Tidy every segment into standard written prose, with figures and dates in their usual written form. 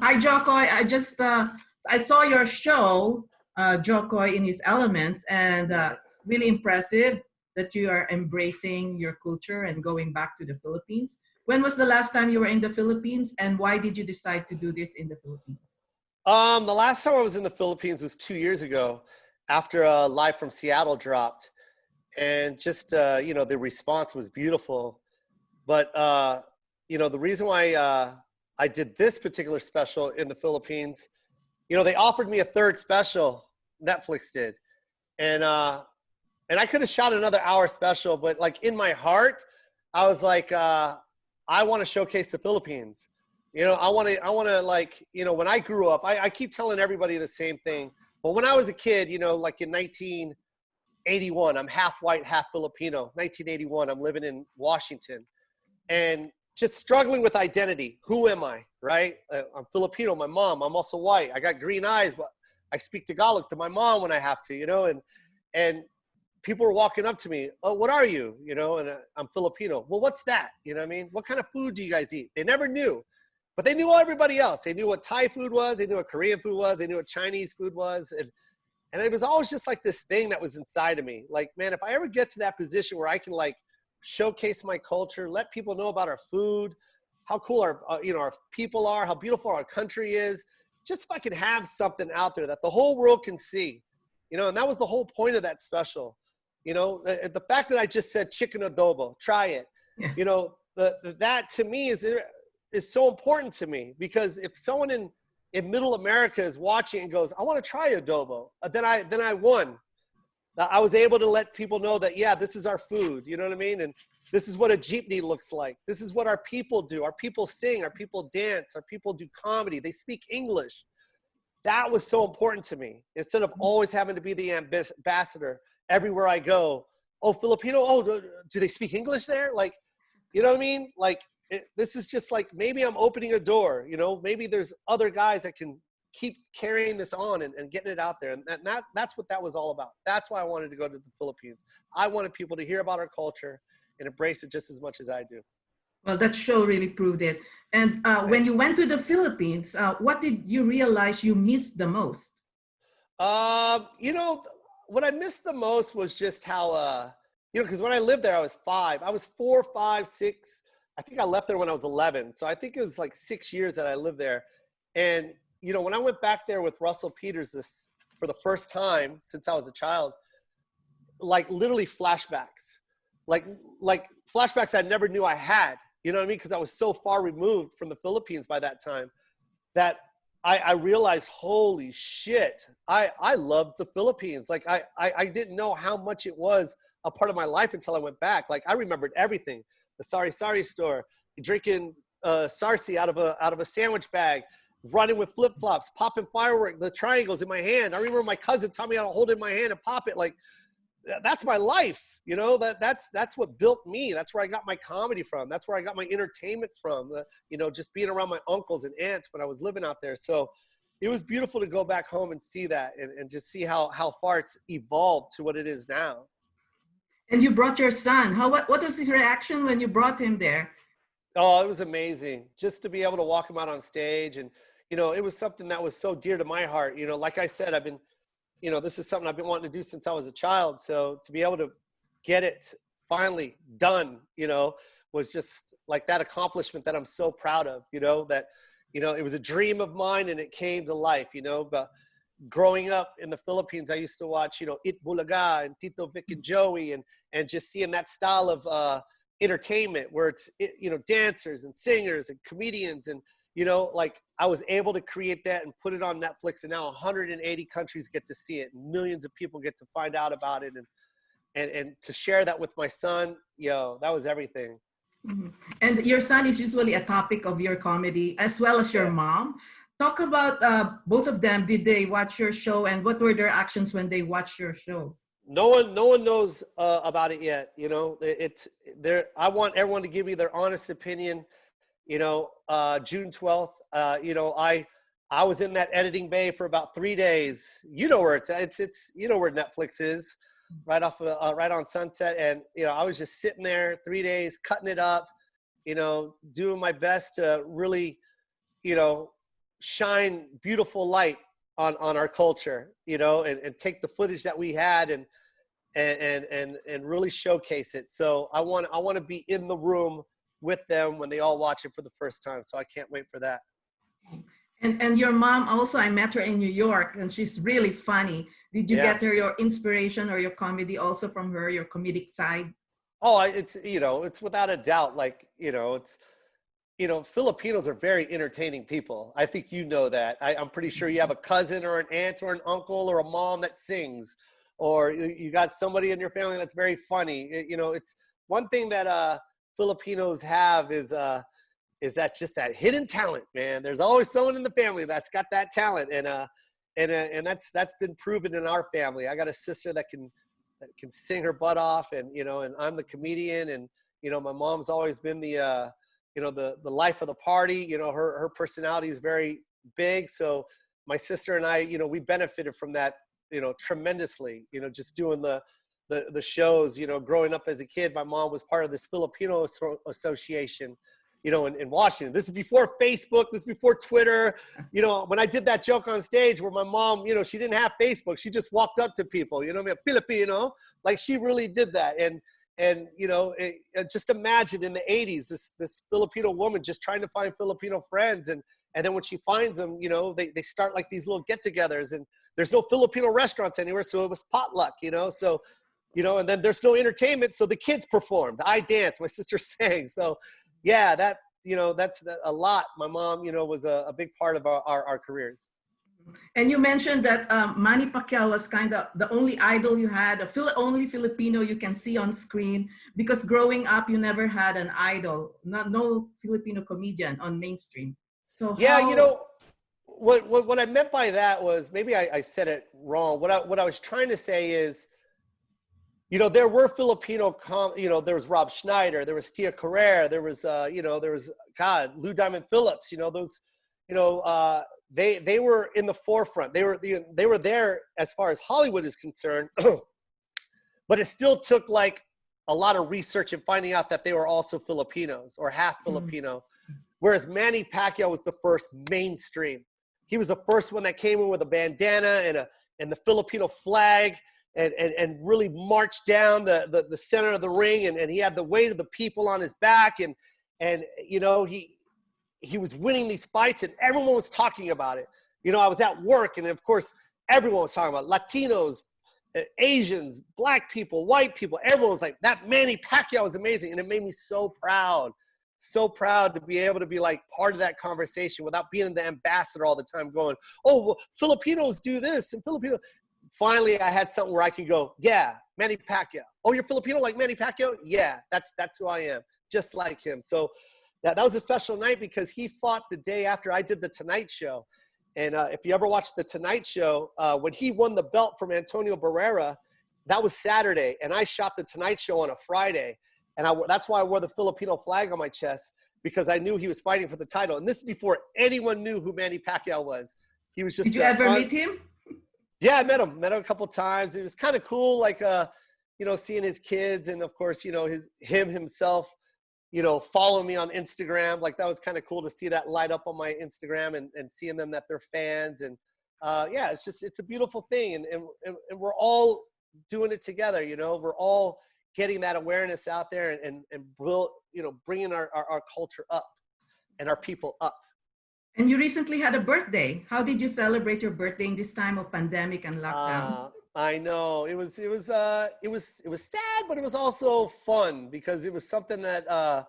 Hi, Jo Koy. I saw your show, Jo Koy in His Elements, and really impressive that you are embracing your culture and going back to the Philippines. When was the last time you were in the Philippines, and why did you decide to do this in the Philippines? The last time I was in the Philippines was 2 years ago, after Live from Seattle dropped, and just the response was beautiful. But the reason why I did this particular special in the Philippines, they offered me a third special, Netflix did, and I could have shot another hour special, but like in my heart, I was like, I want to showcase the Philippines. I want to like, when I grew up, I keep telling everybody the same thing. But when I was a kid, like in 1981, I'm half white, half Filipino. 1981, I'm living in Washington and just struggling with identity. Who am I, right? I'm Filipino, my mom. I'm also white. I got green eyes, but I speak Tagalog to my mom when I have to, and people were walking up to me, oh, what are you? And I'm Filipino. Well, what's that? You know what I mean? What kind of food do you guys eat? They never knew. But they knew everybody else. They knew what Thai food was. They knew what Korean food was. They knew what Chinese food was. And it was always just like this thing that was inside of me. Like, man, if I ever get to that position where I can like showcase my culture, let people know about our food, how cool our people are, how beautiful our country is. Just if I can have something out there that the whole world can see, and that was the whole point of that special. The fact that I just said chicken adobo, try it. Yeah. That to me is so important to me, because if someone in middle America is watching and goes, I want to try adobo, then I won. I was able to let people know that, yeah, this is our food, you know what I mean? And this is what a jeepney looks like. This is what our people do. Our people sing, our people dance, our people do comedy. They speak English. That was so important to me. Instead of always having to be the ambassador everywhere I go. Oh, Filipino, oh, do they speak English there? Like, you know what I mean? Like, this is just like, maybe I'm opening a door, maybe there's other guys that can keep carrying this on and getting it out there. And that's what that was all about. That's why I wanted to go to the Philippines. I wanted people to hear about our culture and embrace it just as much as I do. Well, that show really proved it. And when you went to the Philippines, what did you realize you missed the most? What I missed the most was just how, because when I lived there, I was 5. I was 4, 5, 6. I think I left there when I was 11. So I think it was like 6 years that I lived there. And, when I went back there with Russell Peters for the first time since I was a child, like literally flashbacks, like flashbacks I never knew I had, you know what I mean? Because I was so far removed from the Philippines by that time that I realized, holy shit, I loved the Philippines. Like I didn't know how much it was a part of my life until I went back. Like I remembered everything. The sari-sari store, drinking sarsi out of a sandwich bag, running with flip-flops, popping fireworks, the triangles in my hand. I remember my cousin taught me how to hold it in my hand and pop it. Like, that's my life, that's what built me. That's where I got my comedy from. That's where I got my entertainment from, just being around my uncles and aunts when I was living out there. So it was beautiful to go back home and see that and just see how far it's evolved to what it is now. And you brought your son. What was his reaction when you brought him there? Oh, it was amazing just to be able to walk him out on stage. And, it was something that was so dear to my heart. Like I said, I've been, this is something I've been wanting to do since I was a child. So to be able to get it finally done, was just like that accomplishment that I'm so proud of, that, it was a dream of mine and it came to life, but growing up in the Philippines, I used to watch, It Bulaga and Tito, Vic and Joey and just seeing that style of entertainment where it's, dancers and singers and comedians. And, like I was able to create that and put it on Netflix, and now 180 countries get to see it. And millions of people get to find out about it. And to share that with my son, that was everything. Mm-hmm. And your son is usually a topic of your comedy as well as your mom. Talk about both of them. Did they watch your show, and what were their actions when they watched your shows? No one knows about it yet. It's there. I want everyone to give me their honest opinion. June 12th. I was in that editing bay for about 3 days. You know where it's where Netflix is, right on Sunset. And I was just sitting there 3 days, cutting it up. Doing my best to really, shine beautiful light on our culture, you know, and take the footage that we had and really showcase it. So I want to be in the room with them when they all watch it for the first time. So I can't wait for that. And your mom also, I met her in New York, and she's really funny. Did you get her your inspiration or your comedy also from her, your comedic side? Oh, it's, you know, it's without a doubt, like, you know, it's, you know, Filipinos are very entertaining people. I think you know that. I'm pretty sure you have a cousin or an aunt or an uncle or a mom that sings, or you got somebody in your family that's very funny. You know, it's one thing that Filipinos have is that just that hidden talent, man. There's always someone in the family that's got that talent, and that's been proven in our family. I got a sister that can sing her butt off, and you know, and I'm the comedian, and you know, my mom's always been the you know, the life of the party. You know, her personality is very big. So my sister and I, you know, we benefited from that, you know, tremendously, you know, just doing the shows, you know, growing up as a kid. My mom was part of this Filipino association, you know, in Washington. This is before Facebook, this is before Twitter. You know, when I did that joke on stage where my mom, you know, she didn't have Facebook, she just walked up to people, you know, Filipino, like she really did that. And you know, just imagine in the 80s, this Filipino woman just trying to find Filipino friends. And then when she finds them, you know, they start like these little get-togethers, and there's no Filipino restaurants anywhere. So it was potluck, you know, so, you know, and then there's no entertainment. So the kids performed, I danced, my sister sang. So yeah, that, you know, that's a lot. My mom, you know, was a big part of our careers. And you mentioned that Manny Pacquiao was kind of the only idol you had, only Filipino you can see on screen, because growing up, you never had an idol, no Filipino comedian on mainstream. So yeah, you know, what I meant by that was, maybe I said it wrong. What I was trying to say is, you know, there were Filipino, you know, there was Rob Schneider, there was Tia Carrere, there was, you know, there was, God, Lou Diamond Phillips, you know, those, you know, they were in the forefront. They were there as far as Hollywood is concerned, but it still took like a lot of research and finding out that they were also Filipinos or half Filipino. Whereas Manny Pacquiao was the first mainstream. He was the first one that came in with a bandana and the Filipino flag, and really marched down the center of the ring, and he had the weight of the people on his back, and you know, he was winning these fights, and everyone was talking about it. You know, I was at work, and of course, everyone was talking about Latinos, Asians, Black people, white people. Everyone was like, that Manny Pacquiao was amazing. And it made me so proud to be able to be like part of that conversation without being the ambassador all the time going, oh, well, Filipinos do this, and Filipino. Finally, I had something where I could go, yeah, Manny Pacquiao. Oh, you're Filipino like Manny Pacquiao? Yeah, that's who I am, just like him. So that was a special night because he fought the day after I did the Tonight Show. And if you ever watched the Tonight Show, when he won the belt from Antonio Barrera, that was Saturday, and I shot the Tonight Show on a Friday. And that's why I wore the Filipino flag on my chest, because I knew he was fighting for the title. And this is before anyone knew who Manny Pacquiao was. He was just— Did you ever meet him? Yeah, I met him a couple times. It was kind of cool, like, you know, seeing his kids, and of course, you know, him himself, you know, follow me on Instagram. Like, that was kind of cool to see that light up on my Instagram, and seeing them that they're fans. And yeah, it's a beautiful thing. And we're all doing it together. You know, we're all getting that awareness out there, and you know, bringing our culture up and our people up. And you recently had a birthday. How did you celebrate your birthday in this time of pandemic and lockdown? I know it was sad, but it was also fun, because it was something that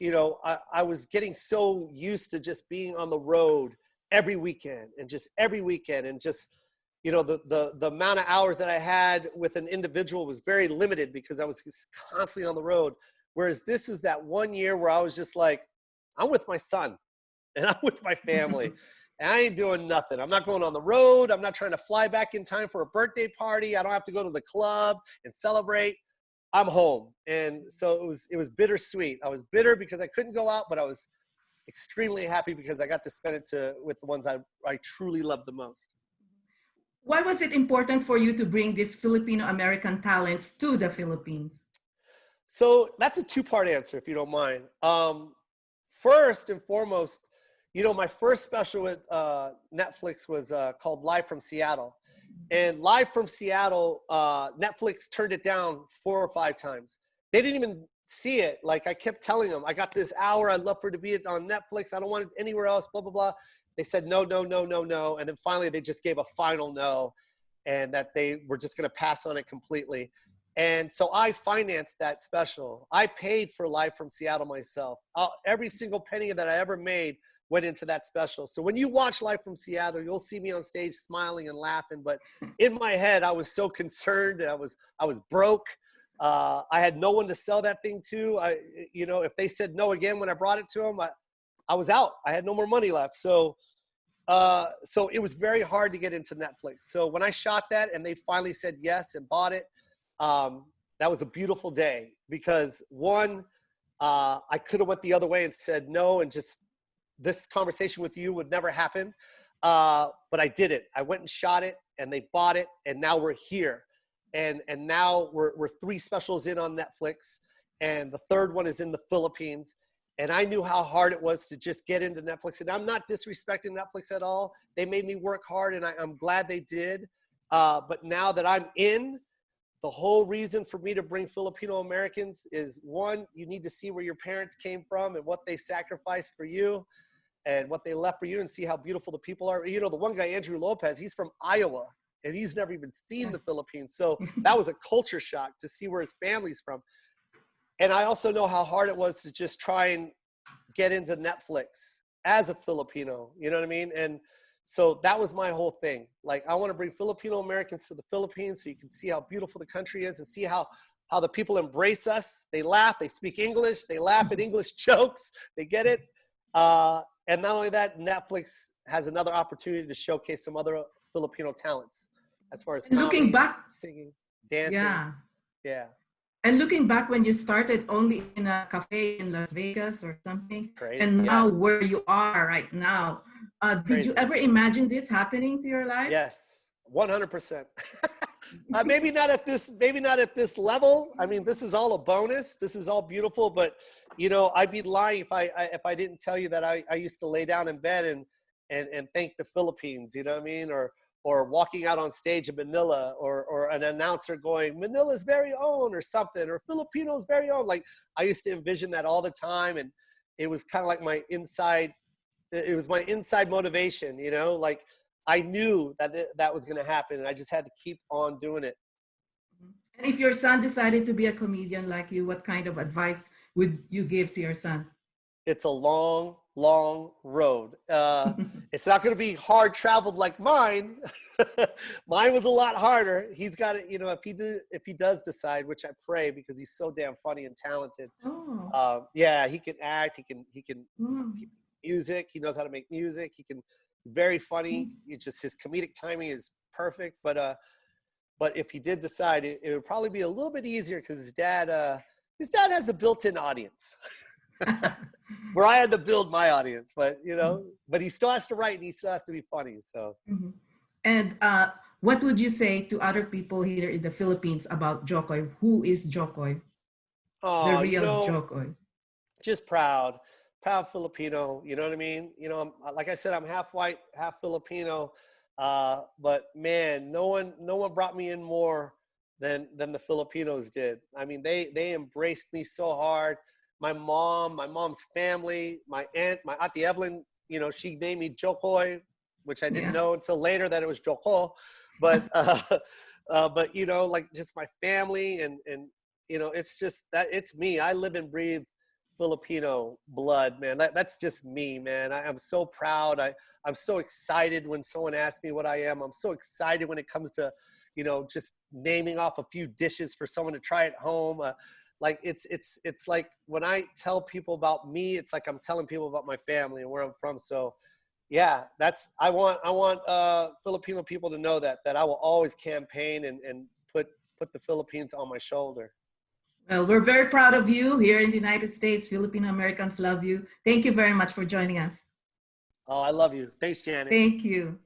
you know, I was getting so used to just being on the road every weekend, and just, you know, the amount of hours that I had with an individual was very limited, because I was just constantly on the road. Whereas this is that 1 year where I was just like, I'm with my son, and I'm with my family, and I ain't doing nothing. I'm not going on the road. I'm not trying to fly back in time for a birthday party. I don't have to go to the club and celebrate. I'm home. And so it was bittersweet. I was bitter because I couldn't go out, but I was extremely happy because I got to spend it with the ones I truly love the most. Why was it important for you to bring these Filipino-American talents to the Philippines? So that's a two-part answer, if you don't mind. First and foremost, my first special with Netflix was called Live from Seattle. And Live from Seattle, Netflix turned it down 4 or 5 times. They didn't even see it. Like, I kept telling them, I got this hour. I'd love for it to be on Netflix. I don't want it anywhere else, blah, blah, blah. They said, no, no, no, no, no. And then finally, they just gave a final no, and that they were just going to pass on it completely. And so I financed that special. I paid for Live from Seattle myself. Every single penny that I ever made went into that special. So when you watch Live from Seattle, you'll see me on stage smiling and laughing. But in my head, I was so concerned. I was broke. I had no one to sell that thing to. If they said no again when I brought it to them, I was out. I had no more money left. So it was very hard to get into Netflix. So when I shot that and they finally said yes and bought it, that was a beautiful day, because one, I could have went the other way and said no, and just this conversation with you would never happen. But I did it. I went and shot it, and they bought it, and now we're here. And now we're 3 specials in on Netflix, and the 3rd one is in the Philippines. And I knew how hard it was to just get into Netflix. And I'm not disrespecting Netflix at all. They made me work hard, and I'm glad they did. But now that I'm in, the whole reason for me to bring Filipino-Americans is, one, you need to see where your parents came from and what they sacrificed for you and what they left for you, and see how beautiful the people are. The one guy, Andrew Lopez, he's from Iowa, and he's never even seen the Philippines. So that was a culture shock to see where his family's from. And I also know how hard it was to just try and get into Netflix as a Filipino, you know what I mean? And so that was my whole thing. Like, I want to bring Filipino-Americans to the Philippines so you can see how beautiful the country is, and see how the people embrace us. They laugh, they speak English, they laugh at English jokes, they get it. And not only that, Netflix has another opportunity to showcase some other Filipino talents as far as comedy, looking back, singing, dancing. Yeah. And looking back, when you started only in a cafe in Las Vegas or something, Crazy. and now where you are right now, did you ever imagine this happening to your life? Yes, 100%. Maybe not at this level. I mean, this is all a bonus. This is all beautiful, but I'd be lying if I didn't tell you that I used to lay down in bed and thank the Philippines. You know what I mean? Or walking out on stage in Manila, or an announcer going, Manila's very own, or something, or Filipinos' very own. Like, I used to envision that all the time, and it was kind of like my inside motivation, like, I knew that was going to happen, and I just had to keep on doing it. And if your son decided to be a comedian like you, what kind of advice would you give to your son? It's a long, long road. It's not going to be hard traveled like mine. Mine was a lot harder. He's got it, if he does decide, which I pray, because he's so damn funny and talented. He can act, he can music, he knows how to make music, he can, very funny. It's just, his comedic timing is perfect. But if he did decide, it would probably be a little bit easier, because his dad has a built-in audience. Where I had to build my audience, but but he still has to write, and he still has to be funny. So, and what would you say to other people here in the Philippines about Jo Koy? Who is Jo Koy? The real Jo Koy. Just proud Filipino. You know what I mean? Like I said, I'm half white, half Filipino. But man, no one brought me in more than the Filipinos did. I mean, they embraced me so hard. My mom's family, my auntie Evelyn, she named me Jo Koy, which I didn't know until later that it was Jo Koy. But like, just my family, and it's just that it's me. I live and breathe Filipino blood, man. That's just me, man. I'm so proud. I'm so excited when someone asks me what I am. I'm so excited when it comes to, just naming off a few dishes for someone to try at home. Like, it's like, when I tell people about me, it's like I'm telling people about my family and where I'm from. So yeah, I want Filipino people to know that I will always campaign and put the Philippines on my shoulder. Well, we're very proud of you here in the United States. Filipino Americans love you. Thank you very much for joining us. Oh, I love you. Thanks, Janet. Thank you.